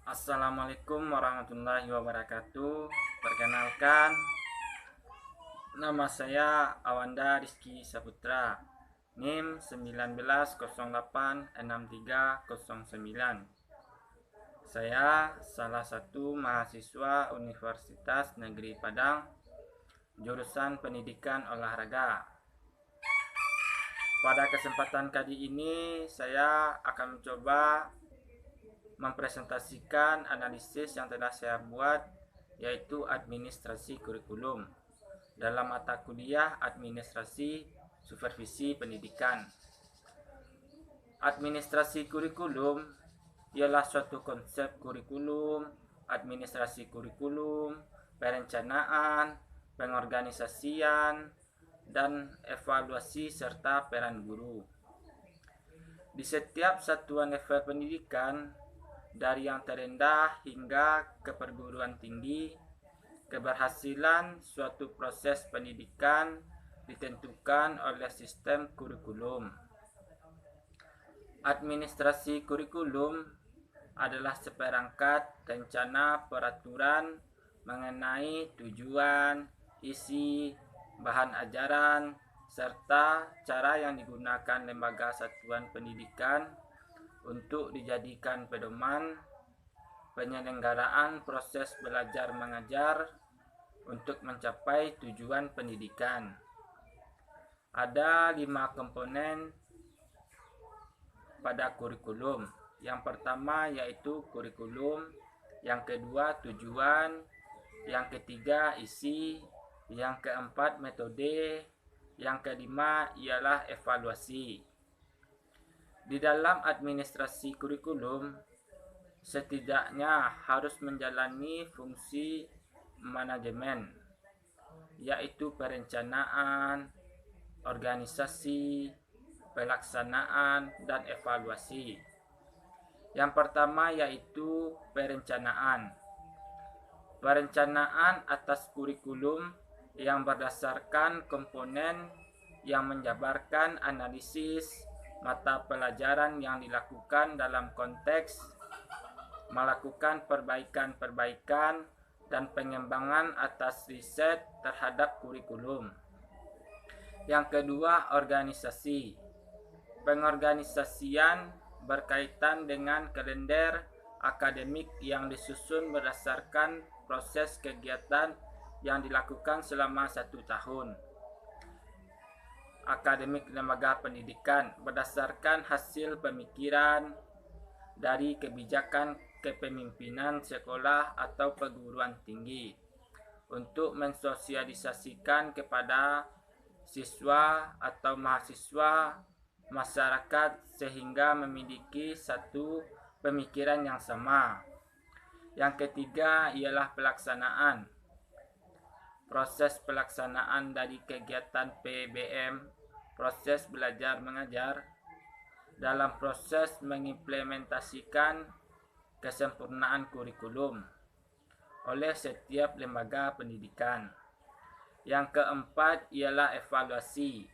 Assalamualaikum warahmatullahi wabarakatuh. Perkenalkan, nama saya Awanda Rizky Saputra, NIM 19086309. Saya salah satu mahasiswa Universitas Negeri Padang, jurusan Pendidikan Olahraga. Pada kesempatan kali ini, saya akan mencoba mempresentasikan analisis yang telah saya buat, yaitu administrasi kurikulum dalam mata kuliah administrasi supervisi pendidikan. Administrasi kurikulum ialah suatu konsep kurikulum, administrasi kurikulum, perencanaan, pengorganisasian, dan evaluasi serta peran guru. Di setiap satuan level pendidikan, dari yang terendah hingga ke perguruan tinggi, keberhasilan suatu proses pendidikan ditentukan oleh sistem kurikulum. Administrasi kurikulum adalah seperangkat rencana peraturan mengenai tujuan, isi, bahan ajaran, serta cara yang digunakan lembaga satuan pendidikan untuk dijadikan pedoman penyelenggaraan proses belajar mengajar untuk mencapai tujuan pendidikan. Ada 5 komponen pada kurikulum. Yang pertama yaitu kurikulum, yang kedua tujuan, yang ketiga isi, yang keempat metode, yang kelima ialah evaluasi. Di dalam administrasi kurikulum, setidaknya harus menjalani fungsi manajemen, yaitu perencanaan, organisasi, pelaksanaan, dan evaluasi. Yang pertama yaitu perencanaan. Perencanaan atas kurikulum yang berdasarkan komponen yang menjabarkan analisis mata pelajaran yang dilakukan dalam konteks melakukan perbaikan-perbaikan dan pengembangan atas riset terhadap kurikulum. Yang kedua, organisasi. Pengorganisasian berkaitan dengan kalender akademik yang disusun berdasarkan proses kegiatan yang dilakukan selama 1 tahun akademik lembaga pendidikan berdasarkan hasil pemikiran dari kebijakan kepemimpinan sekolah atau perguruan tinggi untuk mensosialisasikan kepada siswa atau mahasiswa masyarakat sehingga memiliki satu pemikiran yang sama. Yang ketiga ialah pelaksanaan. Proses pelaksanaan dari kegiatan PBM, proses belajar mengajar, dalam proses mengimplementasikan kesempurnaan kurikulum oleh setiap lembaga pendidikan. Yang keempat ialah evaluasi.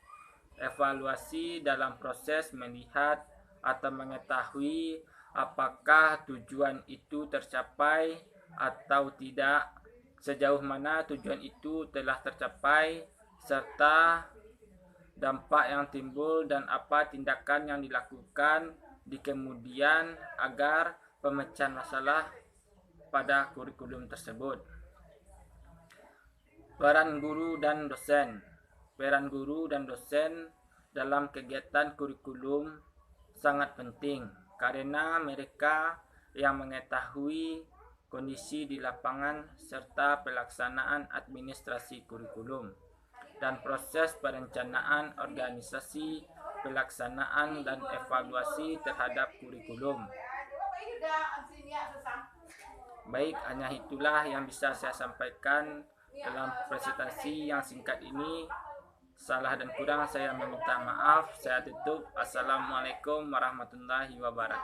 Evaluasi dalam proses melihat atau mengetahui apakah tujuan itu tercapai atau tidak, sejauh mana tujuan itu telah tercapai, serta dampak yang timbul dan apa tindakan yang dilakukan di kemudian agar pemecahan masalah pada kurikulum tersebut. Peran guru dan dosen. Peran guru dan dosen dalam kegiatan kurikulum sangat penting karena mereka yang mengetahui kondisi di lapangan serta pelaksanaan administrasi kurikulum dan proses perencanaan organisasi, pelaksanaan dan evaluasi terhadap kurikulum. Baik, hanya itulah yang bisa saya sampaikan dalam presentasi yang singkat ini. Salah dan kurang saya meminta maaf. Saya tutup. Assalamualaikum warahmatullahi wabarakatuh.